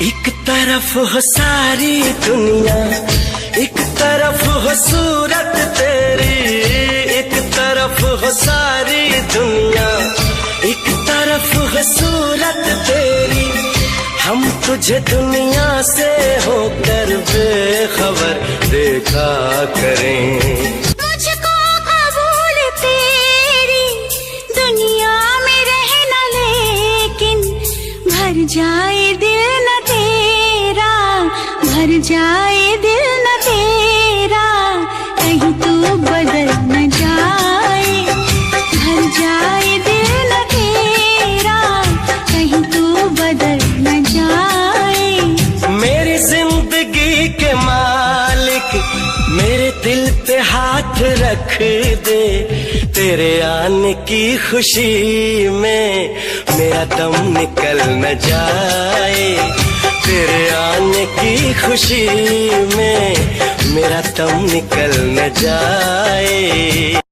एक तरफ हो सारी दुनिया, एक तरफ हो सूरत तेरी, एक तरफ हो सारी दुनिया, एक तरफ हो सूरत तेरी। हम तुझे दुनिया से होकर बेखबर देखा करें। मुझको कबूल तेरी दुनिया में रहना, लेकिन भर जाए दिल न तेरा, भर जाए दिल न तेरा, कहीं तू बदल न जाए। भर जाए दिल न तेरा, कहीं तू बदल न जाए। मेरी जिंदगी के मालिक मेरे दिल पे हाथ रख दे, तेरे आने की खुशी में मेरा दम निकल न जाए। तेरे आने की खुशी में मेरा दम निकल न जाए।